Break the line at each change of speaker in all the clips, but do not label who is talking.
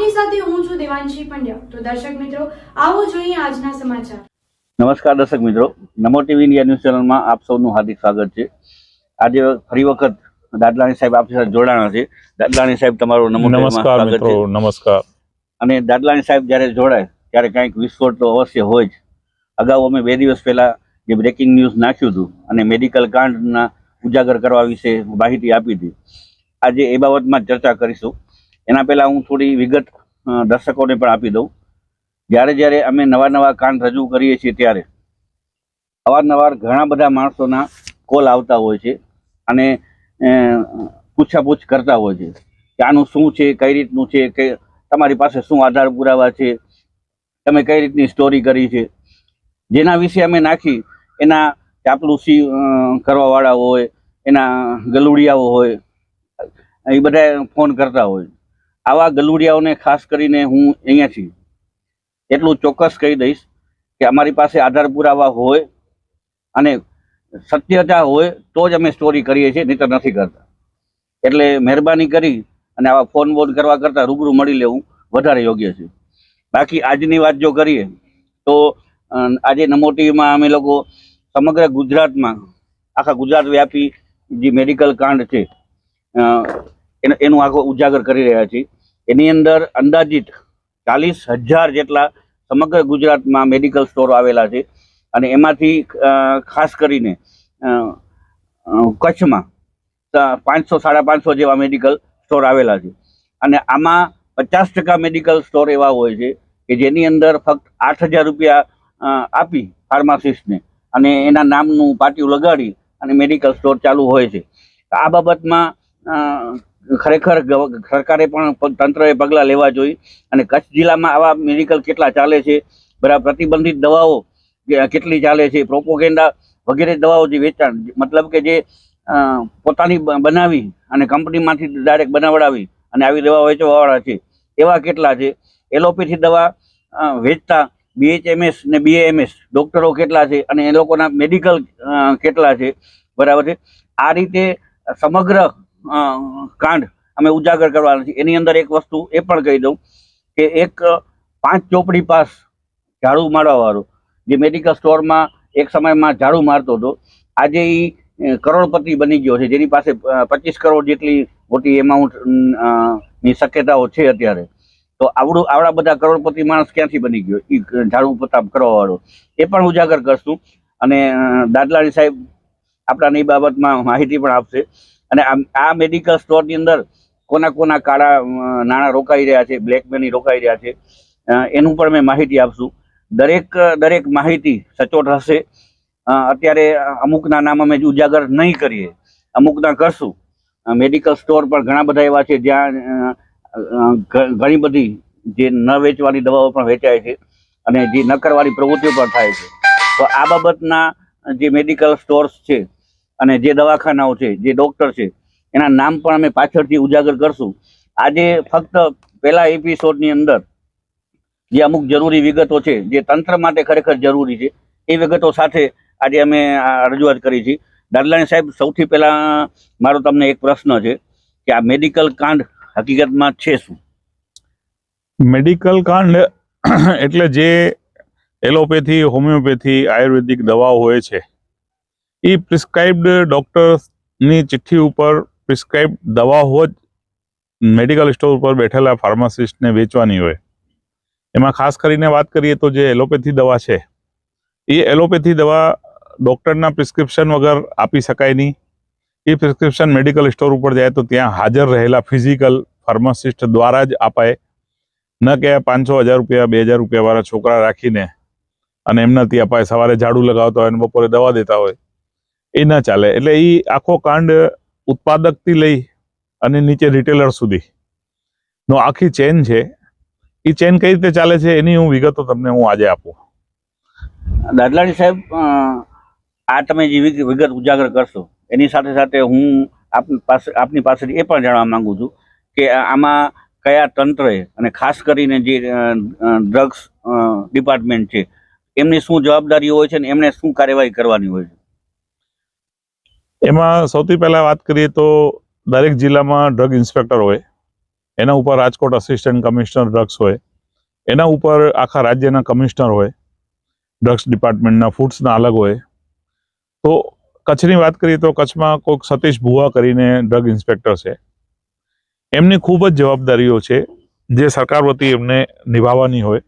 આપની સાથે હું છું દેવાંશી પંડ્યા। તો દર્શક મિત્રો, આવો જોઈએ આજના સમાચાર।
નમસ્કાર દર્શક મિત્રો, નમો ટીવી ઇન્ડિયા ન્યૂઝ ચેનલમાં આપ સૌનું હાર્દિક સ્વાગત છે। આજે ફરી વખત દાદલાણી સાહેબ આપણી સાથે જોડાણા છે। દાદલાણી સાહેબ, તમારું નમો ટીવીમાં સ્વાગત છે।
નમસ્કાર।
અને દાદલાણી સાહેબ જ્યારે જોડાય ત્યારે કંઈક વિસ્ફોટ તો અવશ્ય હોય જ। અગાઉ અમે 2 દિવસ પહેલા જે બ્રેકિંગ ન્યૂઝ નાખ્યું હતું અને મેડિકલ કાંડના ઉજાગર કરવા વિશે માહિતી આપી હતી, આજે એ બાબતમાં ચર્ચા કરીશું। એના પહેલા હું થોડી વિગત દર્શકોને પણ આપી દઉં। જ્યારે અમે નવા કાંડ રજૂ કરીએ છીએ ત્યારે અવારનવાર ઘણા બધા માણસોના કોલ આવતા હોય છે અને પૂછાપૂછ કરતા હોય છે કે આનું શું છે, કઈ રીતનું છે, કે તમારી પાસે શું આધાર પુરાવા છે, તમે કઈ રીતની સ્ટોરી કરી છે। જેના વિશે અમે નાખી એના ચાપલુસી કરવાવાળા હોય, એના ગલુડિયાઓ હોય, એ બધા ફોન કરતા હોય। આવા ગલુડિયાઓને ખાસ કરીને હું અહીંયાથી એટલું ચોક્કસ કહી દઈશ કે અમારી પાસે આધાર પુરાવા હોય અને સત્યતા હોય તો જ અમે સ્ટોરી કરીએ છીએ, નહીંતર નથી કરતા। એટલે મહેરબાની કરી અને આવા ફોન બોન કરવા કરતાં રૂબરૂ મળી લેવું વધારે યોગ્ય છે। બાકી આજની વાત જો કરીએ તો આજે નમો ટીવીમાં અમે લોકો સમગ્ર ગુજરાતમાં, આખા ગુજરાત વ્યાપી જે મેડિકલ કાંડ છે એનું આખો ઉજાગર કરી રહ્યા છીએ। એની અંદર અંદાજિત 40,000 જેટલા સમગ્ર ગુજરાતમાં મેડિકલ સ્ટોર આવેલા છે અને એમાંથી ખાસ કરીને કચ્છમાં 500-550 જેવા મેડિકલ સ્ટોર આવેલા છે અને આમાં 50% મેડિકલ સ્ટોર એવા હોય છે કે જેની અંદર ફક્ત 8,000 રૂપિયા આપી ફાર્માસિસ્ટને અને એના નામનું પાટિયું લગાડી અને મેડિકલ સ્ટોર ચાલુ હોય છે। આ બાબતમાં ખરેખર સરકારે પણ તંત્રએ પગલાં લેવા જોઈએ અને કચ્છ જિલ્લામાં આવા મેડિકલ કેટલા ચાલે છે, બરાબર, પ્રતિબંધિત દવાઓ કેટલી ચાલે છે, પ્રોપોગેન્ડા વગેરે દવાઓ જે વેચાણ, મતલબ કે જે પોતાની બનાવી અને કંપનીમાંથી ડાયરેક્ટ બનાવડાવી અને આવી દવા વેચવાવાળા છે એવા કેટલા છે, એલોપેથી દવા વેચતા BHMS ને BAMS ડૉક્ટરો કેટલા છે અને એ લોકોના મેડિકલ કેટલા છે, બરાબર છે। આ રીતે સમગ્ર કાંડ અમે ઉજાગર કરવાના છીએ। એની અંદર એક વસ્તુ એ પણ કહી દઉં કે એક 5 ચોપડી પાસ ઝાડુ મારવાવાળો જે મેડિકલ સ્ટોરમાં એક સમયમાં ઝાડુ મારતો હતો, આજે એ કરોડપતિ બની ગયો છે, જેની પાસે 25 કરોડ જેટલી મોટી એમાઉન્ટ ની શક્યતાઓ છે અત્યારે। તો આવડા બધા કરોડપતિ માણસ ક્યાંથી બની ગયો એ ઝાડુ પતાપ કરવાવાળો, એ પણ ઉજાગર કરશું અને દાદલાણી સાહેબ આપણાને એ બાબતમાં માહિતી પણ આપશે। અને આ મેડિકલ સ્ટોરની અંદર કોના કાળા નાણાં રોકાઈ રહ્યા છે, બ્લેક મની રોકાઈ રહ્યા છે, એનું પણ મેં માહિતી આપશું। દરેક માહિતી સચોટ હશે। અત્યારે અમુકના નામ અમે ઉજાગર નહીં કરીએ, અમુકના કરશું। મેડિકલ સ્ટોર પણ ઘણા બધા એવા છે જ્યાં ઘણી બધી જે ન વેચવાની દવાઓ પણ વેચાય છે અને જે ન કરવાની પ્રવૃત્તિઓ પણ થાય છે। તો આ બાબતના જે મેડિકલ સ્ટોર્સ છે અને જે દવાખાનાઓ છે, જે ડૉક્ટર છે, એના નામ પણ અમે પાછળથી ઉજાગર કરશું। આજે ફક્ત પહેલા એપિસોડની અંદર જે અમુક જરૂરી વિગતો છે, જે તંત્ર માટે ખરેખર જરૂરી છે, એ વિગતો સાથે આજે અમે રજૂઆત કરી છે। દાદલાણી સાહેબ, સૌથી પહેલાં મારો તમને એક પ્રશ્ન છે કે આ મેડિકલ કાંડ હકીકતમાં છે શું?
મેડિકલ કાંડ એટલે જે એલોપેથી, હોમિયોપેથી, આયુર્વેદિક દવાઓ હોય છે એ પ્રિસ્ક્રાઇબ્ડ ડૉક્ટરની ચિઠ્ઠી ઉપર પ્રિસ્ક્રાઇબ્ડ દવાઓ જ મેડિકલ સ્ટોર ઉપર બેઠેલા ફાર્માસિસ્ટને વેચવાની હોય। એમાં ખાસ કરીને વાત કરીએ તો જે એલોપેથી દવા છે એ એલોપેથી દવા ડૉક્ટરના પ્રિસ્ક્રિપ્શન વગર આપી શકાય નહીં। એ પ્રિસ્ક્રિપ્શન મેડિકલ સ્ટોર ઉપર જાય તો ત્યાં હાજર રહેલા ફિઝિકલ ફાર્માસિસ્ટ દ્વારા જ અપાય, ન કે 500-1000 રૂપિયા 2000 રૂપિયાવાળા છોકરા રાખીને અને એમનાથી અપાય। સવારે ઝાડુ લગાવતા હોય અને બપોરે દવા દેતા હોય, એ ન ચાલે। એટલે એ આખો કાંડ ઉત્પાદકથી લઈ અને નીચે રિટેલર સુધીનો આખી ચેન છે। એ ચેન કઈ રીતે ચાલે છે એની હું વિગતો તમને આજે આપું।
દાદલાણી સાહેબ, આ તમે જે વિગત ઉજાગર કરશો એની સાથે સાથે હું આપની પાસેથી એ પણ જાણવા માંગુ છું કે આમાં કયા તંત્રએ અને ખાસ કરીને જે ડ્રગ્સ ડિપાર્ટમેન્ટ છે એમની શું જવાબદારી હોય છે અને એમને શું કાર્યવાહી કરવાની હોય છે?
એમાં સૌથી પહેલા વાત કરીએ તો દરેક જિલ્લામાં ડ્રગ ઇન્સ્પેક્ટર હોય એના ઉપર રાજકોટ આસિસ્ટન્ટ કમિશનર ડ્રગ્સ હોય, એના ઉપર આખા રાજ્યના કમિશનર હોય, ડ્રગ્સ ડિપાર્ટમેન્ટના, ફૂડ્સના અલગ હોય. તો કચ્છની વાત કરીએ તો કચ્છમાં કોઈક સતીશ ભુવા કરીને ડ્રગ ઇન્સ્પેક્ટર છે. એમની ખૂબ જ જવાબદારીઓ છે જે સરકાર વતી એમને નિભાવવાની હોય.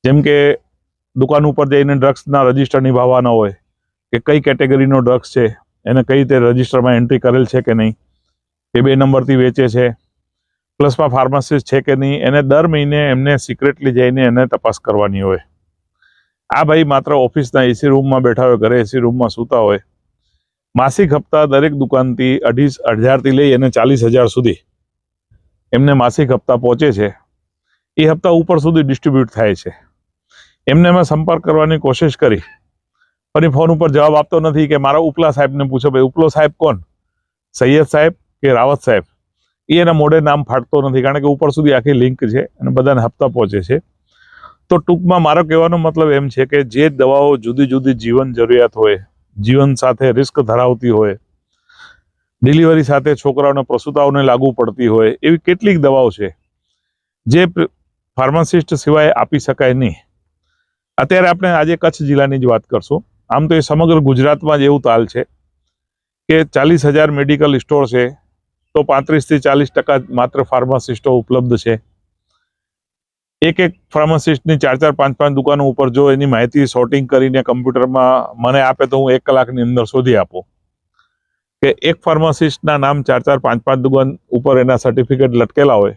જેમ કે દુકાન ઉપર જઈને ડ્રગ્સના રજિસ્ટર નિભાવવાના હોય કે કઈ કેટેગરીનો ડ્રગ્સ છે, એને કઈ રીતે રજિસ્ટરમાં એન્ટ્રી કરેલ છે કે નહીં, એ 2 નંબરથી વેચે છે, પ્લસમાં ફાર્માસિસ્ટ છે કે નહીં, એને દર મહિને એમને સિક્રેટલી જઈને એને તપાસ કરવાની હોય. આ ભાઈ માત્ર ઓફિસના એસી રૂમમાં બેઠા હોય, ઘરે એસી રૂમમાં સૂતા હોય. માસિક હપ્તા દરેક દુકાનથી 2,500 લઈ અને 40,000 સુધી એમને માસિક હપ્તા પહોંચે છે. એ હપ્તા ઉપર સુધી ડિસ્ટ્રીબ્યુટ થાય છે. એમને મેં સંપર્ક કરવાની કોશિશ કરી, પણ ફોન ઉપર જવાબ આપતો નથી. કે મારા ઉપલા સાહેબને પૂછો, ભાઈ ઉપલો સાહેબ કોણ, સૈયદ સાહેબ કે રાવત સાહેબ? એ એના મોઢે નામ ફાટતો નથી, કારણ કે ઉપર સુધી આખી લિંક છે અને બધાને હપ્તા પહોંચે છે. તો ટૂંકમાં મારો કહેવાનો મતલબ એમ છે કે જે દવાઓ જુદી જુદી જીવન જરૂરિયાત હોય, જીવન સાથે રિસ્ક ધરાવતી હોય, ડિલિવરી સાથે છોકરાઓને પ્રસૂતાઓને લાગુ પડતી હોય, એવી કેટલીક દવાઓ છે જે ફાર્માસિસ્ટ સિવાય આપી શકાય નહીં. અત્યારે આપણે આજે કચ્છ જિલ્લાની જ વાત કરશું. આમ તો એ સમગ્ર ગુજરાતમાં જ એવું તાલ છે કે 40,000 મેડિકલ સ્ટોર છે, તો 35 થી 40% માત્ર ફાર્માસિસ્ટો ઉપલબ્ધ છે. એક ફાર્માસિસ્ટની 4-4, 5-5 દુકાનો ઉપર જો એની માહિતી સોર્ટિંગ કરીને કમ્પ્યુટરમાં મને આપે તો હું 1 કલાકની અંદર શોધી આપું કે એક ફાર્માસિસ્ટના નામ 4-4, 5-5 દુકાન ઉપર એના સર્ટિફિકેટ લટકેલા હોય,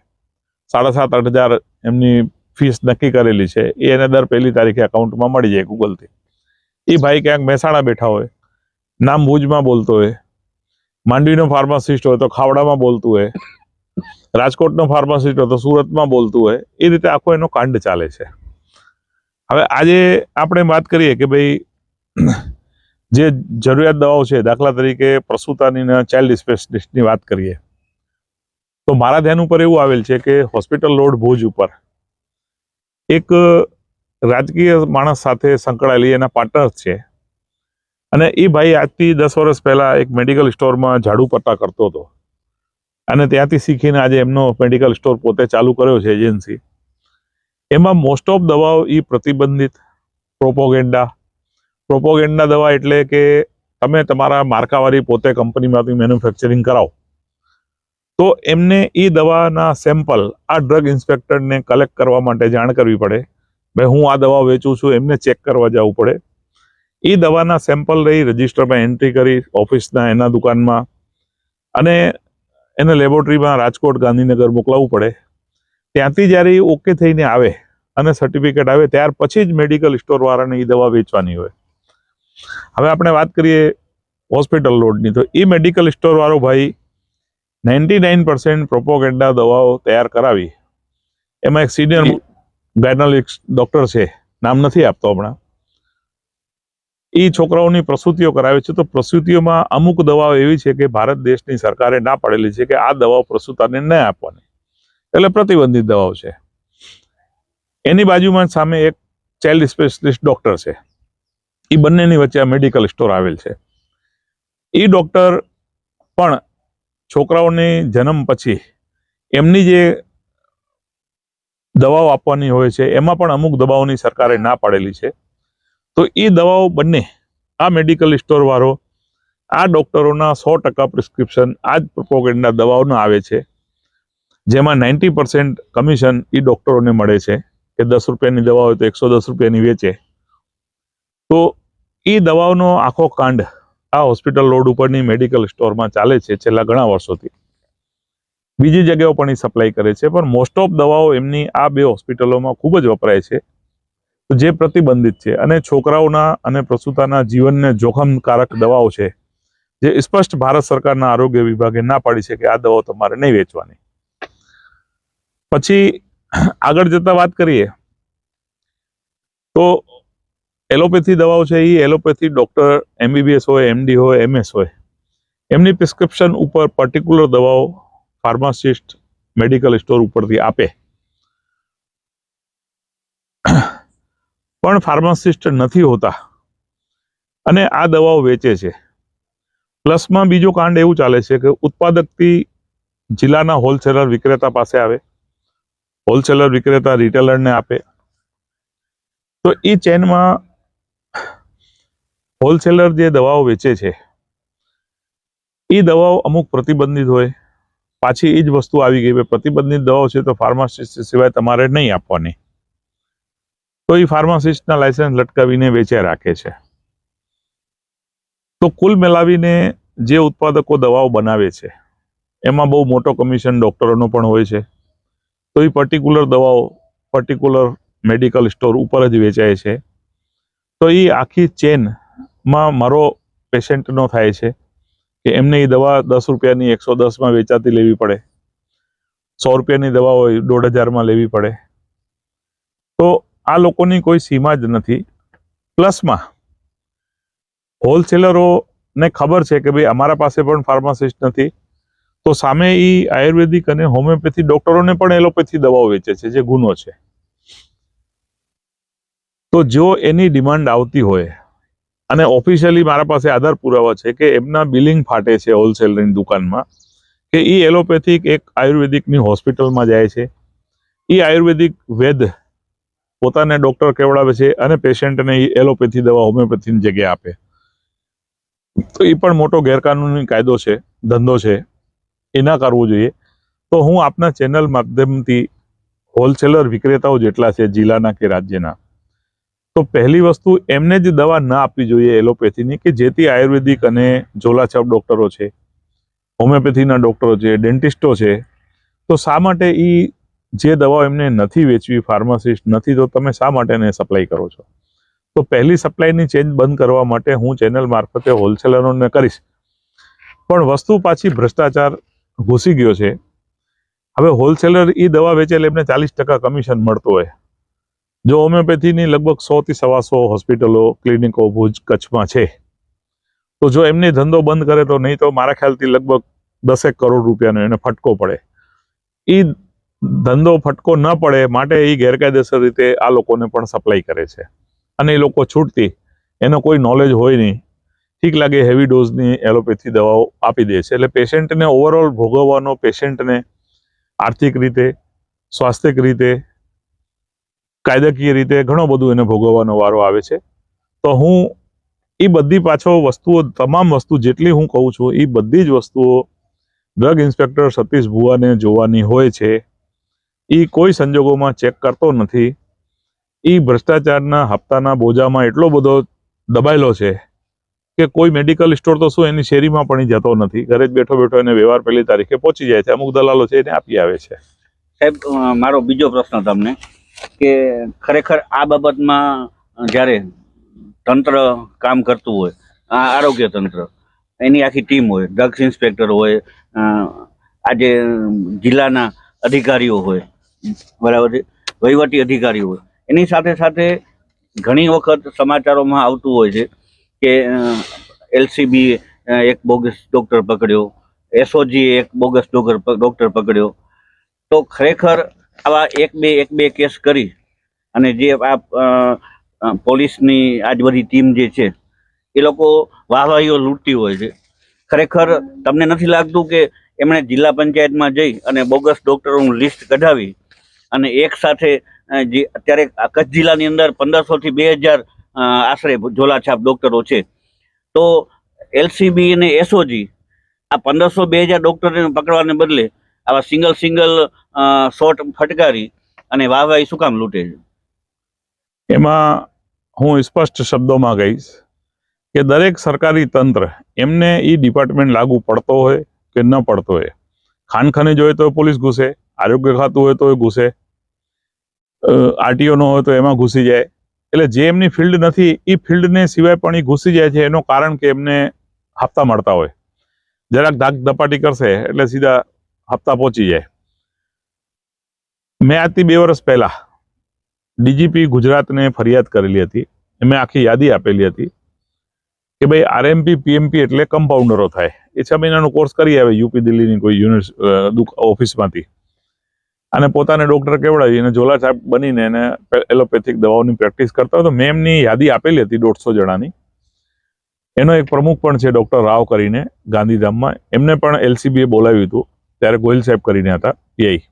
7,500-8,000 એમની ફીસ નક્કી કરેલી છે, એ એને દર 1લી તારીખે એકાઉન્ટમાં મળી જાય ગૂગલથી. એ ભાઈ ક્યાંક મહેસાણા બેઠા હોય, નામ ભુજમાં બોલતો હોય, માંડવીનો ફાર્માસિસ્ટ હોય તો ખાવડામાં બોલતું હોય, રાજકોટનો ફાર્માસિસ્ટ હોય તો સુરતમાં બોલતું હોય. એ રીતે આખો એનો કાંડ ચાલે છે. હવે આજે આપણે વાત કરીએ કે ભાઈ જે જરૂરિયાત દવાઓ છે, દાખલા તરીકે પ્રસૂતાની અને ચાઇલ્ડ સ્પેશિયાલિસ્ટની વાત કરીએ તો મારા ધ્યાન ઉપર એવું આવેલ છે કે હોસ્પિટલ રોડ ભુજ ઉપર એક રાજકીય માણસ સાથે સંકળાયેલી એના પાર્ટનર્સ છે, અને એ ભાઈ આજથી 10 વર્ષ પહેલા એક મેડિકલ સ્ટોરમાં ઝાડુ પટ્ટા કરતો હતો અને ત્યાંથી શીખીને આજે એમનો મેડિકલ સ્ટોર પોતે ચાલુ કર્યો છે, એજન્સી. એમાં મોસ્ટ ઓફ દવાઓ એ પ્રતિબંધિત પ્રોપોગેન્ડા દવા, એટલે કે તમે તમારા માર્કાવાળી પોતે કંપનીમાંથી મેન્યુફેક્ચરિંગ કરાવો તો એમને એ દવાના સેમ્પલ આ ડ્રગ ઇન્સ્પેક્ટરને કલેક્ટ કરવા માટે જાણ કરવી પડે. ભાઈ હું આ દવા વેચું છું, એમને ચેક કરવા જવું પડે. એ દવાના સેમ્પલ લઈ રજિસ્ટરમાં એન્ટ્રી કરી ઓફિસના એના દુકાનમાં અને એને લેબોરેટરીમાં રાજકોટ, ગાંધીનગર મોકલાવવું પડે. ત્યાંથી જ્યારે એ ઓકે થઈને આવે અને સર્ટિફિકેટ આવે ત્યાર પછી જ મેડિકલ સ્ટોર વાળાને એ દવા વેચવાની હોય. હવે આપણે વાત કરીએ હોસ્પિટલ રોડની, તો એ મેડિકલ સ્ટોર વાળો ભાઈ 99% પ્રોપોગેન્ડા દવાઓ તૈયાર કરાવી. એમાં એક સિનિયર ગાયનોલોજિસ્ટ ડોક્ટર છે, નામ નથી આપતો હમણાં, એ છોકરાઓની પ્રસૂતિઓ કરાવે છે. તો પ્રસૂતિઓમાં અમુક દવાઓ એવી છે કે ભારત દેશની સરકારે ના પાડેલી છે કે આ દવાઓ પ્રસૂતાને ન આપવાની, એટલે પ્રતિબંધિત દવાઓ છે. એની બાજુમાં સામે એક ચાઇલ્ડ સ્પેશિયાલિસ્ટ ડોક્ટર છે. એ બંનેની વચ્ચે આ મેડિકલ સ્ટોર આવેલ છે. એ ડોક્ટર પણ છોકરાઓની જન્મ પછી એમની જે દવાઓ આપવાની હોય છે એમાં પણ અમુક દવાઓની સરકારે ના પાડેલી છે. તો એ દવાઓ બંને આ મેડિકલ સ્ટોર વાળો આ ડોક્ટરોના 100% પ્રિસ્ક્રિપ્શન આ જ પ્રોપોગેન્ડા દવાઓના આવે છે, જેમાં 90% કમિશન એ ડોક્ટરોને મળે છે કે 10 રૂપિયાની દવા હોય તો 110 રૂપિયાની વેચે. તો એ દવાઓનો આખો કાંડ આ હોસ્પિટલ રોડ ઉપરની મેડિકલ સ્ટોરમાં ચાલે છે છેલ્લા ઘણા વર્ષોથી. બીજી જગ્યાઓ પણ એ સપ્લાય કરે છે, પણ મોસ્ટ ઓફ દવાઓ એમની આ 2 હોસ્પિટલોમાં ખૂબ જ વપરાય છે, જે પ્રતિબંધિત છે અને છોકરાઓના અને પ્રસૂતાના જીવનને જોખમકારક દવાઓ છે, જે સ્પષ્ટ ભારત સરકારના આરોગ્ય વિભાગે ના પાડી છે કે આ દવાઓ તમારે નહીં વેચવાની. પછી આગળ જતા વાત કરીએ તો એલોપેથી દવાઓ છે. એ એલોપેથી ડોક્ટર MBBS હોય, MD હોય, MS હોય, એમની પ્રિસ્ક્રિપ્શન ઉપર પર્ટિક્યુલર દવાઓ ફાર્માસિસ્ટ મેડિકલ સ્ટોર ઉપરથી આપે, પણ ફાર્માસિસ્ટ નથી હોતા અને આ દવાઓ વેચે છે. પ્લસમાં બીજો કાંડ એવું ચાલે છે કે ઉત્પાદકથી જિલ્લાના હોલસેલર વિક્રેતા પાસે આવે, હોલસેલર વિક્રેતા રિટેલરને આપે. તો એ ચેનમાં હોલસેલર જે દવાઓ વેચે છે એ દવાઓ અમુક પ્રતિબંધિત હોય. પાછી એ જ વસ્તુ આવી ગઈ, પ્રતિબંધિત દવાઓ છે તો ફાર્માસિસ્ટ સિવાય તમારે નહીં આપવાની. તો એ ફાર્માસિસ્ટના લાયસન્સ લટકાવીને વેચ્યા રાખે છે. તો કુલ મિલાવીને જે ઉત્પાદકો દવાઓ બનાવે છે એમાં બહુ મોટો કમિશન ડોક્ટરોનો પણ હોય છે. તો એ પર્ટિક્યુલર દવાઓ પર્ટિક્યુલર મેડિકલ સ્ટોર ઉપર જ વેચાય છે. તો એ આખી ચેનમાં મારો પેશન્ટનો થાય છે કે એમને એ દવા 10 રૂપિયાની 110માં વેચાતી લેવી પડે, 100 રૂપિયાની દવા હોય 1500માં લેવી પડે. તો આ લોકોની કોઈ સીમા જ નથી. પ્લસમાં હોલસેલરોને ખબર છે કે ભાઈ અમારા પાસે પણ ફાર્માસિસ્ટ નથી, તો સામે એ આયુર્વેદિક અને હોમિયોપેથી ડોક્ટરોને પણ એલોપેથી દવાઓ વેચે છે, જે ગુનો છે. તો જો એની ડિમાન્ડ આવતી હોય અને ઓફિશિયલી મારા પાસે આધાર પુરાવા છે કે એમના બિલિંગ ફાટે છે હોલસેલરની દુકાનમાં, કે એ એલોપેથિક એક આયુર્વેદિકની હોસ્પિટલમાં જાય છે, એ આયુર્વેદિક વૈદ પોતાને ડોક્ટર કેવડાવે છે અને પેશન્ટને એલોપેથી દવા હોમિયોપેથીની જગ્યાએ આપે. તો એ પણ મોટો ગેરકાનૂની કાયદો છે, ધંધો છે, એ ના કરવો જોઈએ. તો હું આપના ચેનલ માધ્યમથી હોલસેલર વિક્રેતાઓ જેટલા છે જિલ્લાના કે રાજ્યના, તો પહેલી વસ્તુ એમને જ દવા ના આપવી જોઈએ એલોપેથીની, કે જેથી આયુર્વેદિક અને ઝોલાછાપ ડોક્ટરો છે, હોમિયોપેથીના ડોક્ટરો છે, ડેન્ટિસ્ટો છે, તો શા માટે એ જે દવાઓ એમને નથી વેચવી, ફાર્માસિસ્ટ નથી, તો તમે શા માટે એને સપ્લાય કરો છો? તો પહેલી સપ્લાયની ચેન બંધ કરવા માટે હું ચેનલ મારફતે હોલસેલરોને કરીશ. પણ વસ્તુ પાછી ભ્રષ્ટાચાર ઘૂસી ગયો છે. હવે હોલસેલર એ દવા વેચેલ એમને 40% કમિશન મળતું હોય. જો હોમિયોપેથીની લગભગ 100 થી 125 હોસ્પિટલો ક્લિનિકો ભુજ કચ્છમાં છે, તો જો એમને ધંધો બંધ કરે તો નહીં તો મારા ખ્યાલથી લગભગ 10 કરોડ રૂપિયાનો એને ફટકો પડે. એ ધંધો ફટકો ન પડે માટે એ ગેરકાયદેસર રીતે આ લોકોને પણ સપ્લાય કરે છે. અને એ લોકો છૂટતી એનો કોઈ નોલેજ હોય નહીં, ઠીક લાગે હેવી ડોઝની એલોપેથી દવાઓ આપી દે છે. એટલે પેશન્ટને ઓવરઓલ ભોગવવાનો, પેશન્ટને આર્થિક રીતે, સ્વાસ્થ્યિક રીતે, કાયદાકીય રીતે ઘણો બધું એને ભોગવવાનો વારો આવે છે. તો હું એ બધી પાછો વસ્તુઓ, તમામ વસ્તુ જેટલી હું કહું છું એ બધી જ વસ્તુઓ ડ્રગ ઇન્સ્પેક્ટર સતીશ ભુવાને જોવાની હોય છે. એ કોઈ સંજોગોમાં ચેક કરતો નથી. એ ભ્રષ્ટાચારના હપ્તાના બોજામાં એટલો બધો દબાયેલો છે કે કોઈ મેડિકલ સ્ટોર તો શું એની શેરીમાં પણ જતો નથી. ઘરે જ બેઠો બેઠો એને વ્યવહાર પહેલી તારીખે પહોંચી જાય છે. અમુક દલાલો છે એને આપી આવે છે.
સાહેબ, મારો બીજો પ્રશ્ન તમને, કે ખરેખર આ બાબતમાં જ્યારે તંત્ર કામ કરતું હોય, આરોગ્ય તંત્ર, એની આખી ટીમ હોય, ડ્રગ્સ ઇન્સ્પેક્ટર હોય, આજે જિલ્લાના અધિકારીઓ હોય, બરાબર છે, વહીવટી અધિકારીઓ હોય, એની સાથે સાથે ઘણી વખત સમાચારોમાં આવતું હોય છે કે LCB એક બોગસ ડૉક્ટર પકડ્યો, SOG એક બોગસ ડૉક્ટર પકડ્યો. તો ખરેખર આવા એક બે કેસ કરી અને જે આ પોલીસની આજ બધી ટીમ જે છે એ લોકો વાહવાહીઓ લૂંટતી હોય છે. ખરેખર તમને નથી લાગતું કે એમણે જિલ્લા પંચાયતમાં જઈ અને બોગસ ડૉક્ટરોનું લિસ્ટ કઢાવી અને એક સાથે જે અત્યારે કચ્છ જિલ્લાની અંદર 1500 થી 2000 આશરે ઝોલાછાપ ડૉક્ટરો છે, તો LCB અને SOG આ 1500-2000 ડૉક્ટરોને પકડવાને બદલે આવા સિંગલ શોટ ફટકારી અને વાહવાહી શું કામ લૂંટે છે?
એમાં હું સ્પષ્ટ શબ્દોમાં કહીશ કે દરેક સરકારી તંત્ર એમને એ ડિપાર્ટમેન્ટ લાગુ પડતો હોય કે ન પડતો હોય, ખાન ખનીજ હોય તો પોલીસ ઘૂસે, આરોગ્ય ખાતું હોય તો ઘૂસે, RTO નો હોય તો એમાં ઘૂસી જાય. એટલે જે એમની ફિલ્ડ નથી એ ફિલ્ડને સિવાય પણ એ ઘૂસી જાય છે. એનું કારણ કે એમને હપ્તા મળતા હોય, જરાક ધાક ધપાટી કરશે એટલે સીધા હપ્તા પહોંચી જાય. મેં આજથી 2 વર્ષ પહેલા DGP ગુજરાતને ફરિયાદ કરેલી હતી. મેં આખી યાદી આપેલી હતી કે ભાઈ RMP PMP એટલે કમ્પાઉન્ડરો થાય. એ 6 મહિનાનો કોર્સ કરી આવે યુપી દિલ્હીની કોઈ ઓફિસમાંથી અને પોતાને ડોક્ટર કેવડાવી અને ઝોલાછાપ બનીને એને એલોપેથિક દવાઓની પ્રેક્ટિસ કરતા હોય. તો મેં એમની યાદી આપેલી હતી 150 જણાની. એનો એક પ્રમુખ પણ છે ડૉક્ટર રાવ કરીને ગાંધીધામમાં, એમને પણ LCBએ બોલાવ્યું હતું. ત્યારે ગોહિલ સાહેબ કરીને હતા પીઆઈ,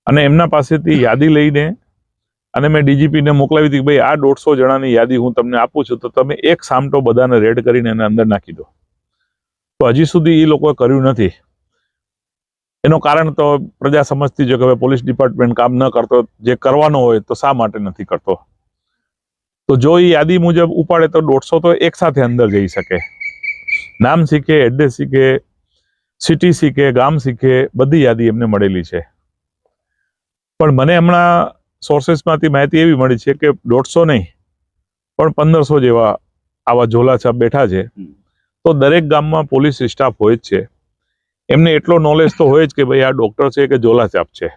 અને એમના પાસેથી યાદી લઈને અને મેં ડીજીપીને મોકલાવી હતી કે ભાઈ આ 150 જણાની યાદી હું તમને આપું છું, તો તમે એક સામટો બધાને રેડ કરીને એને અંદર નાખી દો. તો હજી સુધી એ લોકોએ કર્યું નથી. એનું કારણ તો પ્રજા સમજતી છે કે હવે પોલીસ ડિપાર્ટમેન્ટ કામ ન કરતો, જે કરવાનો હોય તો શા માટે નથી કરતો. તો જો એ યાદી મુજબ ઉપાડે તો 150 તો એક સાથે અંદર જઈ શકે. નામ શીખે, એડ્રેસ શીખે, સિટી શીખે, ગામ શીખે, બધી યાદી એમને મળેલી છે. પણ મને હમણાં સોર્સેસમાંથી માહિતી એવી મળી છે કે 150 નહીં પણ 1500 જેવા આવા ઝોલાછાપ બેઠા છે. તો દરેક ગામમાં પોલીસ સ્ટાફ હોય જ છે, એમને એટલો નોલેજ તો હોય જ કે ભાઈ આ ડોક્ટર છે કે ઝોલાછાપ છે.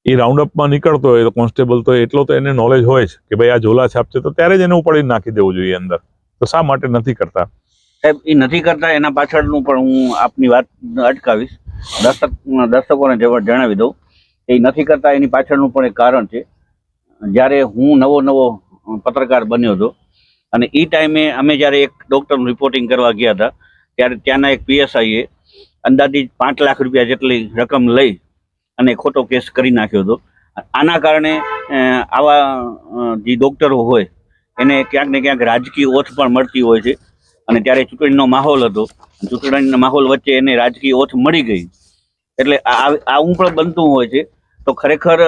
એ રાઉન્ડઅપમાં નીકળતો હોય તો કોન્સ્ટેબલ તો એટલો તો એને નોલેજ હોય જ કે ભાઈ આ ઝોલાછાપ છે, તો ત્યારે જ એને ઉપાડીને નાખી દેવું જોઈએ અંદર. તો શા માટે નથી કરતા?
સાહેબ, એ નથી કરતા એના પાછળનું પણ હું આપની વાત અટકાવીશ, દર્શકોને જણાવી દઉં. એ નથી કરતા એની પાછળનું પણ એક કારણ છે. જ્યારે હું નવો પત્રકાર બન્યો હતો અને એ ટાઈમે અમે જ્યારે એક ડૉક્ટરનું રિપોર્ટિંગ કરવા ગયા હતા, ત્યારે ત્યાંના એક પીએસઆઈએ અંદાજિત 5 લાખ રૂપિયા જેટલી રકમ લઈ અને ખોટો કેસ કરી નાખ્યો હતો. આના કારણે આવા જે ડૉક્ટરો હોય એને ક્યાંક ને ક્યાંક રાજકીય ઓથ પણ મળતી હોય છે. અને ત્યારે ચૂંટણીનો માહોલ હતો, ચૂંટણીના માહોલ વચ્ચે એને રાજકીય ઓથ મળી ગઈ. એટલે આવું પણ બનતું હોય છે. તો ખરેખર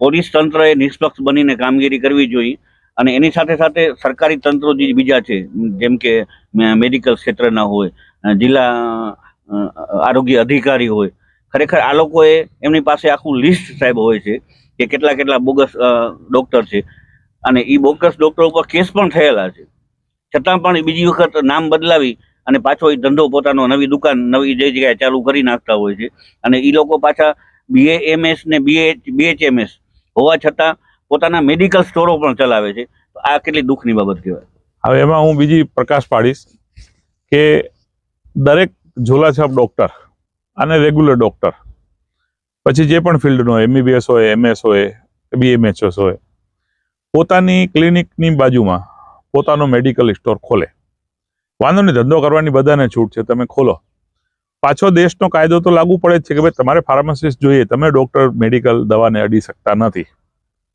પોલીસ તંત્રએ નિષ્પક્ષ બનીને કામગીરી કરવી જોઈએ. અને એની સાથે સાથે સરકારી તંત્રો જે બીજા છે, જેમ કે મેડિકલ ક્ષેત્રના હોય, જિલ્લા આરોગ્ય અધિકારી હોય, ખરેખર આ લોકોએ એમની પાસે આખું લિસ્ટ સાહેબ હોય છે કે કેટલા બોગસ ડૉક્ટર છે, અને એ બોગસ ડૉક્ટર ઉપર કેસ પણ થયેલા છે. છતાં પણ બીજી વખત નામ બદલાવી અને પાછો એ ધંધો પોતાનો નવી દુકાન નવી જે જગ્યાએ ચાલુ કરી નાખતા હોય છે. અને એ લોકો પાછા BAMS ને BHMS હોવા છતાં પોતાના મેડિકલ સ્ટોરો પણ ચલાવે છે. તો આ કેટલી દુઃખની બાબત કહેવાય.
હવે એમાં હું બીજી પ્રકાશ પાડીશ કે દરેક ઝોલાછાપ ડૉક્ટર અને રેગ્યુલર ડૉક્ટર, પછી જે પણ ફિલ્ડનો MBBS હોય, MS હોય, BMHS હોય, પોતાની ક્લિનિકની બાજુમાં પોતાનો મેડિકલ સ્ટોર ખોલે. વાંધો નહીં, ધંધો કરવાની બધાને છૂટ છે, તમે ખોલો. પાછો દેશનો કાયદો તો લાગુ પડે જ છે કે ભાઈ તમારે ફાર્માસિસ્ટ જોઈએ, તમે ડૉક્ટર મેડિકલ દવાને અડી શકતા નથી,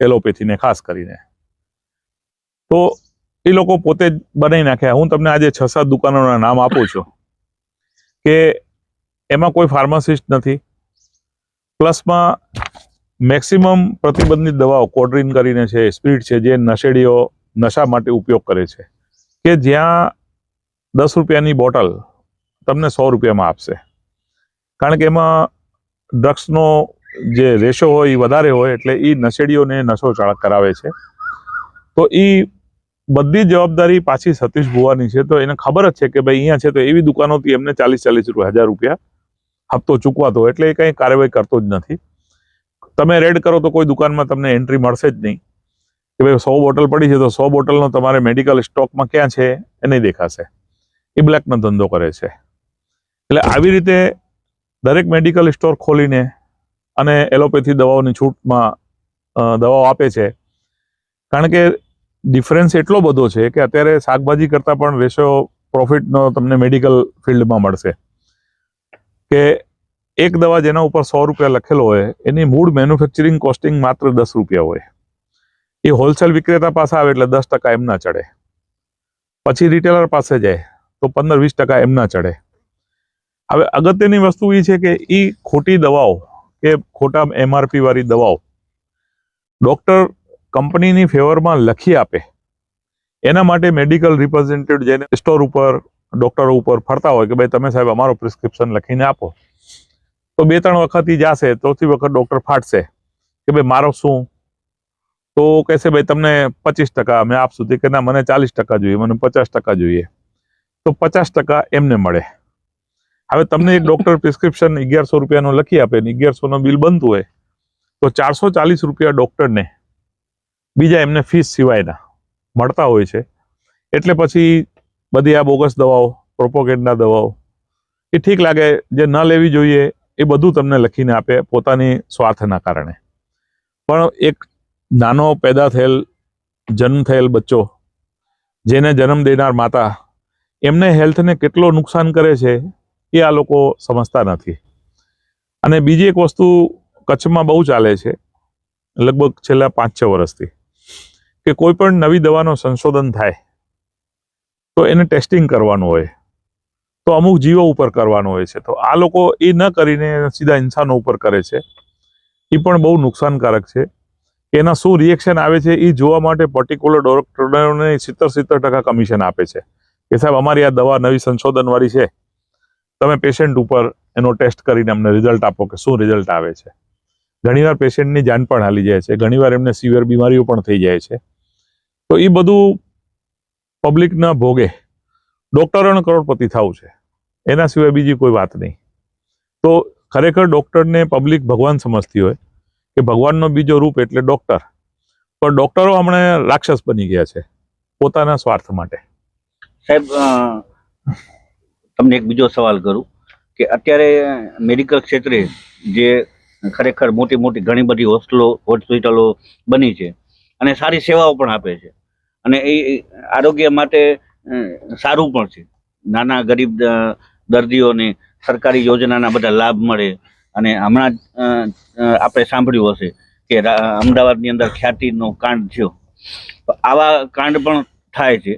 એલોપેથીને ખાસ કરીને. તો એ લોકો પોતે જ બનાવી નાખ્યા. હું તમને આજે 6-7 દુકાનોના નામ આપું છું કે એમાં કોઈ ફાર્માસિસ્ટ નથી, પ્લસમાં મેક્સિમમ પ્રતિબંધિત દવાઓ કોડ્રીન કરીને છે, સ્પિરિટ છે, જે નશેડીઓ નશા માટે ઉપયોગ કરે છે, કે જ્યાં 10 રૂપિયાની બોટલ તમને 100 રૂપિયામાં આપશે. કારણ કે એમાં ડ્રગ્સનો જે રેશો હોય એ વધારે હોય, એટલે એ નશેડીઓને નશો કરાવે છે. તો એ બધી જવાબદારી પાછી સતીશ ભુવાની છે. તો એને ખબર જ છે કે ભાઈ અહીંયા છે તો એવી દુકાનોથી એમને 40-40 રૂપિયા, 1000 રૂપિયા હપ્તો ચૂકવાતો, એટલે એ કંઈ કાર્યવાહી કરતો જ નથી. તમે રેડ કરો તો કોઈ દુકાનમાં તમને એન્ટ્રી મળશે જ નહીં કે ભાઈ 100 બોટલ પડી છે તો 100 બોટલનો તમારે મેડિકલ સ્ટોકમાં ક્યાં છે એ નહીં દેખાશે. એ બ્લેકનો ધંધો કરે છે. એટલે આવી રીતે દરેક મેડિકલ સ્ટોર ખોલીને અને એલોપેથી દવાઓની છૂટમાં દવાઓ આપે છે. કારણ કે ડિફરન્સ એટલો બધો છે કે અત્યારે શાકભાજી કરતાં પણ રેશિયો પ્રોફિટનો તમને મેડિકલ ફિલ્ડમાં મળશે. કે એક દવા જેના ઉપર 100 રૂપિયા લખેલો હોય એની મૂળ મેન્યુફેક્ચરિંગ કોસ્ટિંગ માત્ર 10 રૂપિયા હોય. એ હોલસેલ વિક્રેતા પાસે આવે એટલે 10% એમના ચડે, પછી રિટેલર પાસે જાય તો 15-20% એમના ચડે. હવે અગત્યની વસ્તુ એ છે કે એ ખોટી દવાઓ કે ખોટા MRP વાળી દવાઓ ડૉક્ટર કંપનીની ફેવરમાં લખી આપે, એના માટે મેડિકલ રિપ્રેઝેન્ટેટિવ જેને સ્ટોર ઉપર ડૉક્ટરો ઉપર ફરતા હોય કે ભાઈ તમે સાહેબ અમારો પ્રિસ્ક્રિપ્શન લખીને આપો. તો 2-3 વખત એ જશે, ચોથી વખત ડૉક્ટર ફાટશે કે ભાઈ મારો શું, તો કહેશે ભાઈ તમને 25% અમે આપશું. તે કે ના, મને 40% જોઈએ, મને 50% જોઈએ. તો 50% એમને મળે. હવે તમને એક ડૉક્ટર પ્રિસ્ક્રિપ્શન 1100 રૂપિયાનું લખી આપે ને 1100નો બિલ બનતું હોય તો 440 રૂપિયા ડૉક્ટરને બીજા એમને ફીસ સિવાયના મળતા હોય છે. એટલે પછી બધી આ બોગસ દવાઓ, પ્રોપોગેન્ડા દવાઓ એ ઠીક લાગે, જે ન લેવી જોઈએ એ બધું તમને લખીને આપે પોતાની સ્વાર્થના કારણે. પણ એક નાનો પેદા થયેલ, જન્મ થયેલ બચ્ચો, જેને જન્મ દેનાર માતા, એમને હેલ્થને કેટલો નુકસાન કરે છે એ આ લોકો સમજતા નથી. અને બીજી એક વસ્તુ કચ્છમાં બહુ ચાલે છે, લગભગ છેલ્લા 5-6 વર્ષથી, કે કોઈ પણ નવી દવાનો સંશોધન થાય તો એને ટેસ્ટિંગ કરવાનું હોય, તો અમુક જીવો ઉપર કરવાનું હોય છે. તો આ લોકો એ ન કરીને સીધા ઇન્સાનો ઉપર કરે છે. એ પણ બહુ નુકસાનકારક છે. એના શું રિએક્શન આવે છે એ જોવા માટે પર્ટિક્યુલર ડોક્ટરોને 70% કમિશન આપે છે કે સાહેબ અમારી આ દવા નવી સંશોધનવાળી છે, તમે પેશન્ટ ઉપર એનો ટેસ્ટ કરીને અમને રિઝલ્ટ આપો કે શું રિઝલ્ટ આવે છે. ઘણીવાર પેશન્ટની જાન પણ હાલી જાય છે, ઘણીવાર એમને સિવિયર બીમારીઓ પણ થઈ જાય છે. તો એ બધું પબ્લિકના ભોગે ડોક્ટરોને કરોડપતિ થવું છે, એના સિવાય બીજી કોઈ વાત નહીં. તો ખરેખર ડોક્ટરને પબ્લિક ભગવાન સમજતી હોય કે ભગવાનનો બીજો રૂપ એટલે ડોક્ટર, પણ ડોક્ટરો હમણાં રાક્ષસ બની ગયા છે પોતાના સ્વાર્થ માટે.
સાહેબ, તમને એક બીજો સવાલ કરું કે અત્યારે મેડિકલ ક્ષેત્રે જે ખરેખર મોટી મોટી ઘણી બધી હોસ્પિટલો બની છે અને સારી સેવાઓ પણ આપે છે અને એ આરોગ્ય માટે સારું પણ છે. નાના ગરીબ દર્દીઓને સરકારી યોજનાના બધા લાભ મળે. અને હમણાં આપણે સાંભળ્યું હશે કે અમદાવાદની અંદર ખ્યાતિનો કાંડ થયો. તો આવા કાંડ પણ થાય છે,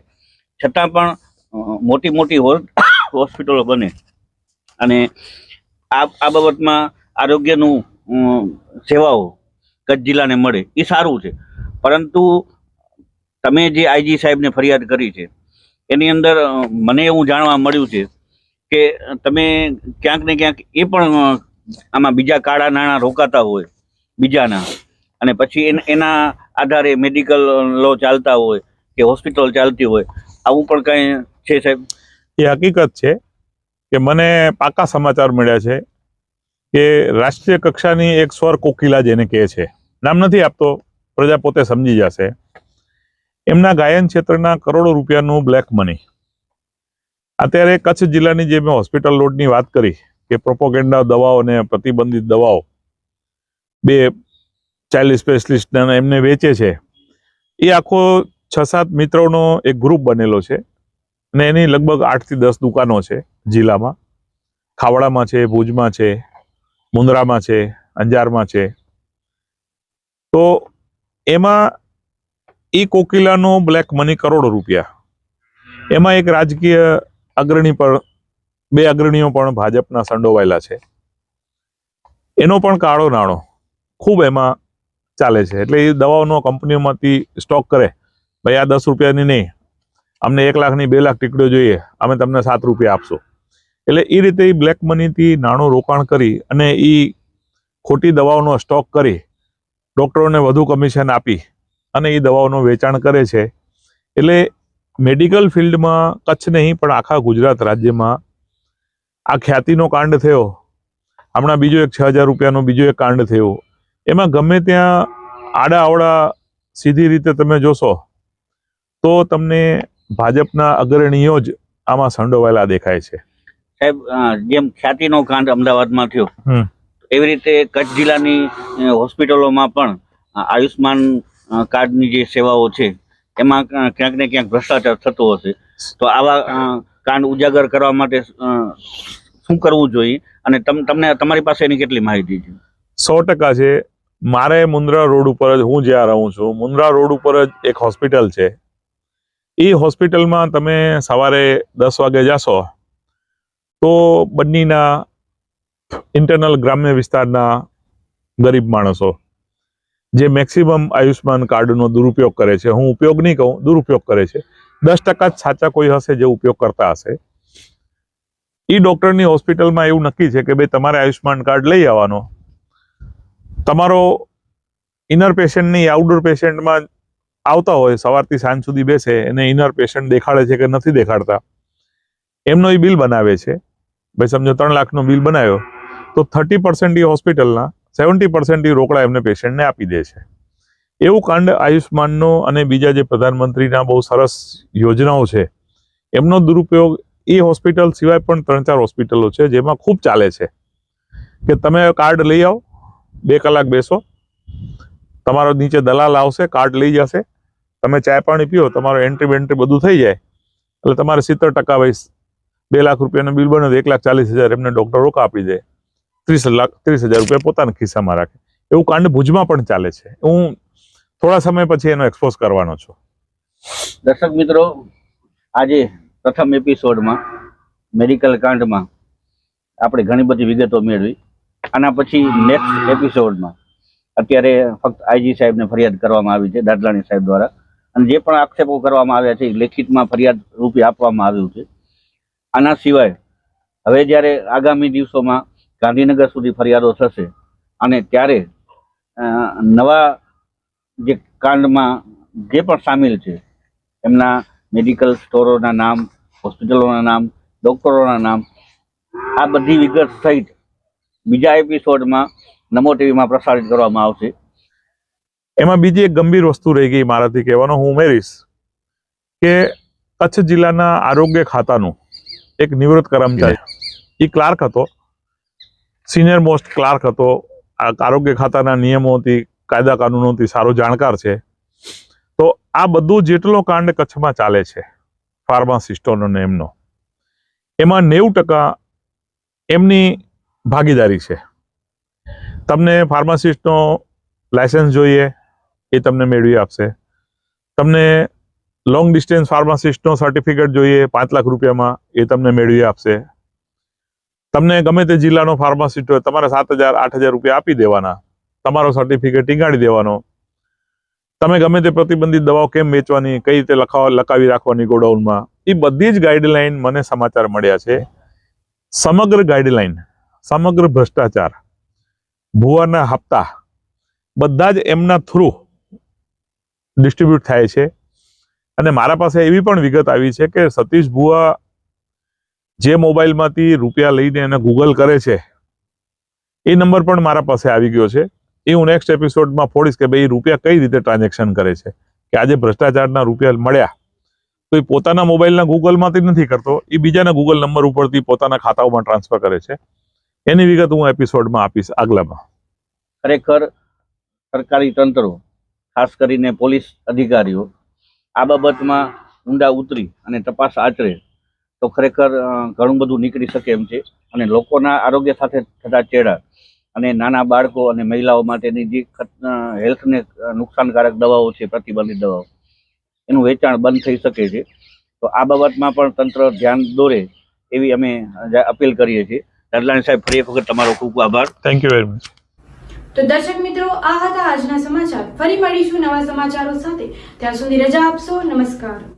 છતાં પણ મોટી મોટી હોસ્પિટલો બને અને આ બાબતમાં આરોગ્યનું સેવાઓ કચ્છ જિલ્લાને મળે એ સારું છે. પરંતુ તમે જે આઈજી સાહેબને ફરિયાદ કરી છે એની અંદર મને એવું જાણવા મળ્યું છે કે તમે ક્યાંક ને ક્યાંક એ પણ આમાં બીજા કાળા નાણાં રોકાતા હોય બીજાના, અને પછી એના આધારે મેડિકલ લો ચાલતા હોય કે હોસ્પિટલ ચાલતી હોય, આવું પણ કંઈ છે સાહેબ?
એ હકીકત છે કે મને પાકા સમાચાર મળ્યા છે કે રાષ્ટ્રીય કક્ષાની એક સ્વર કોકિલા જેને કહે છે, નામ નથી આપતો, પ્રજા પોતે સમજી જશે, એમના ગાયન ક્ષેત્રના કરોડો રૂપિયાનું બ્લેક મની અત્યારે કચ્છ જિલ્લાની જે મેં હોસ્પિટલ લોડની વાત કરી કે પ્રોપોગેન્ડા દવાઓ અને પ્રતિબંધિત દવાઓ બે ચાઇલ્ડ સ્પેશિયલિસ્ટ એમને વેચે છે. એ આખો 6-7 મિત્રોનો એક ગ્રુપ બનેલો છે અને એની લગભગ 8 થી 10 દુકાનો છે જિલ્લામાં. ખાવડામાં છે, ભુજમાં છે, મુન્દ્રામાં છે, અંજારમાં છે. તો એમાં એ કોકિલાનો બ્લેક મની કરોડો રૂપિયા. એમાં એક રાજકીય અગ્રણી પણ, 2 અગ્રણીઓ પણ ભાજપના સંડોવાયેલા છે. એનો પણ કાળો નાણો ખૂબ એમાં ચાલે છે. એટલે એ દવાઓનો કંપનીઓમાંથી સ્ટોક કરે, ભાઈ આ 10 રૂપિયાની નહીં, અમને 1 લાખની 2 લાખ ટીકડીઓ જોઈએ, અમે તમને 7 રૂપિયા આપશું. એટલે એ રીતે એ બ્લેક મનીથી નાણું રોકાણ કરી અને એ ખોટી દવાઓનો સ્ટોક કરી ડોક્ટરોને વધુ કમિશન આપી અને એ દવાઓનું વેચાણ કરે છે. એટલે મેડિકલ ફિલ્ડમાં કચ્છ નહીં પણ આખા ગુજરાત રાજ્યમાં આ ખ્યાતિનો કાંડ થયો, હમણાં બીજો એક 6,000 રૂપિયાનો બીજો એક કાંડ થયો. એમાં ગમે ત્યાં આડા અવડા સીધી રીતે તમે જોશો તો તમને ભાજપના અગ્રણીઓ જ આમાં સંડોવાયેલા દેખાય છે.
સાહેબ, જેમ ખ્યાતિનો કાંડ અમદાવાદમાં થયો એવી રીતે કચ્છ જિલ્લાની હોસ્પિટલોમાં પણ આયુષ્માન કાર્ડની જે સેવાઓ છે એમાં ક્યાંક ને ક્યાંક ભ્રષ્ટાચાર થતો હશે. તો આવા કાંડ ઉજાગર કરવા માટે શું કરવું જોઈએ અને તમને તમારી પાસે એની કેટલી માહિતી છે?
100% છે. મારે મુન્દ્રા રોડ ઉપર જ, હું જ્યાં રહું છું મુન્દ્રા રોડ ઉપર જ એક હોસ્પિટલ છે. એ હોસ્પિટલમાં તમે સવારે 10 વાગે જાશો તો બંનેના ઇન્ટરનલ ગ્રામ્ય વિસ્તારના ગરીબ માણસો જે મેક્સિમમ આયુષ્માન કાર્ડનો દુરુપયોગ કરે છે, હું ઉપયોગ નહીં કહું, દુરુપયોગ કરે છે, 10% જ સાચા કોઈ હશે જે ઉપયોગ કરતા હશે. એ ડૉક્ટરની હોસ્પિટલમાં એવું નક્કી છે કે ભાઈ તમારે આયુષ્માન કાર્ડ લઈ આવવાનો, તમારો ઇનર પેશન્ટ નહીં આઉટડોર પેશન્ટમાં આવતા હોય, સવારથી સાંજ સુધી બેસે, એને ઇનર પેશન્ટ દેખાડે છે કે નથી દેખાડતા, એમનો એ બિલ બનાવે છે. ભાઈ સમજો 3 લાખનો બિલ બનાવ્યો તો 30% એ હોસ્પિટલના, 70% એ રોકડા એમને પેશન્ટને આપી દે છે. એવું કાંડ આયુષ્માનનો અને બીજા જે પ્રધાનમંત્રીના બહુ સરસ યોજનાઓ છે એમનો દુરુપયોગ એ હોસ્પિટલ સિવાય પણ 3-4 હોસ્પિટલો છે જેમાં ખૂબ ચાલે છે કે તમે કાર્ડ લઈ આવો, 2 કલાક બેસો, તમારો નીચે દલાલ આવશે, કાર્ડ લઈ જશે, તમે ચાય પાણી પીઓ, તમારો એન્ટ્રી બેન્ટ્રી બધું થઈ જાય એટલે તમારે 70% ભાઈ 2 લાખ રૂપિયાનું બિલ બને તો 1,40,000 એમને ડૉક્ટર રોકા આપી દે. 30,000 રૂપિયા પોતાના ખિસ્સામાં રાખે. એવું કાંડ ભુજમાં પણ ચાલે છે. હું થોડા સમય પછી એનો એક્સપોઝ કરવાનો છું.
દર્શક મિત્રો, આજે પ્રથમ એપિસોડમાં મેડિકલ કાંડમાં આપણે ઘણી બધી વિગતો મેળવી. આના પછી નેક્સ્ટ એપિસોડમાં અત્યારે ફક્ત આઈજી સાહેબને ફરિયાદ કરવામાં આવી છે દાદલાણી સાહેબ દ્વારા, અને જે પણ આક્ષેપો કરવામાં આવ્યા છે એ લેખિતમાં ફરિયાદ રૂપે આપવામાં આવ્યું છે. આના સિવાય હવે જ્યારે આગામી દિવસોમાં ગાંધીનગર સુધી ફરિયાદો થશે અને ત્યારે નવા જે કાંડમાં જે પણ સામેલ છે એમના મેડિકલ સ્ટોરોના નામ, હોસ્પિટલોના નામ, ડોક્ટરોના નામ, આ બધી વિગત સહિત બીજા એપિસોડમાં નમો ટીવીમાં પ્રસારિત કરવામાં આવશે.
એમાં બીજી એક ગંભીર વસ્તુ રહી ગઈ મારાથી કહેવાનો, હું ઉમેરીશ કે કચ્છ જિલ્લાના આરોગ્ય ખાતાનું એક નિવૃત્ત કર્મચારી, એ ક્લાર્ક હતો, સિનિયર મોસ્ટ ક્લાર્ક હતો, આરોગ્ય ખાતાના નિયમોથી, કાયદા કાનૂનોથી સારો જાણકાર છે. તો આ બધું જેટલો કાંડ કચ્છમાં ચાલે છે ફાર્માસિસ્ટોનો એમનો, એમાં 90% એમની ભાગીદારી છે. તમને ફાર્માસિસ્ટનો લાયસન્સ જોઈએ એ તમને મેળવી આપશે. તમને લોંગ ડિસ્ટન્સ ફાર્માસિસ્ટનો સર્ટિફિકેટ જોઈએ 5 લાખ રૂપિયામાં, એ તમને મેળવી આપશે. તમને ગમે તે જિલ્લાનો ફાર્માસિસ્ટ હોય, તમારે 7,000-8,000 રૂપિયા આપી દેવાના, તમારો સર્ટિફિકેટ ટીંગાડી દેવાનો. તમે ગમે તે પ્રતિબંધિત દવાઓ કેમ વેચવાની, કઈ રીતે લખાવી રાખવાની ગોડાઉનમાં, એ બધી જ ગાઈડલાઈન મને સમાચાર મળ્યા છે. સમગ્ર ગાઈડલાઈન, સમગ્ર ભ્રષ્ટાચાર, ભુવાના હપ્તા બધા જ એમના થ્રુ ડિસ્ટ્રીબ્યુટ થાય છે. અને મારા પાસે એવી પણ વિગત આવી છે કે સતીશ ભુવા જે મોબાઈલમાંથી રૂપિયા લઈને એને ગૂગલ કરે છે એ નંબર પણ મારા પાસે આવી ગયો છે. એ હું નેક્સ્ટ એપિસોડમાં ફોડીશ કે ભાઈ રૂપિયા કઈ રીતે ટ્રાન્ઝેક્શન કરે છે. કે આજે ભ્રષ્ટાચારના રૂપિયા મળ્યા તો એ પોતાના મોબાઈલના ગૂગલમાંથી નથી કરતો, એ બીજાના ગૂગલ નંબર ઉપરથી પોતાના ખાતાઓમાં ટ્રાન્સફર કરે છે. એની વિગત હું એપિસોડમાં આપીશ આગલામાં.
ખરેખર સરકારી તંત્રો, ખાસ કરીને પોલીસ અધિકારીઓ આ બાબતમાં ઊંડા ઉતરી અને તપાસ આચરે તો ખરેખર ઘણું બધું નીકળી શકે એમ છે. અને લોકોના આરોગ્ય સાથે થતા ચેડા અને નાના બાળકો અને મહિલાઓ માટેની જે હેલ્થને નુકસાનકારક દવાઓ છે, પ્રતિબંધિત દવાઓ, એનું વેચાણ બંધ થઈ શકે છે. તો આ બાબતમાં પણ તંત્ર ધ્યાન દોરે એવી અમે અપીલ કરીએ છીએ. દાદલાણી સાહેબ, ફરી એક વખત તમારો ખૂબ ખૂબ આભાર.
Thank you very much.
તો દર્શક મિત્રો, આ હતા આજના સમાચાર. ફરી મળીશું નવા સમાચારો સાથે. ત્યાં સુધી રજા આપશો. નમસ્કાર.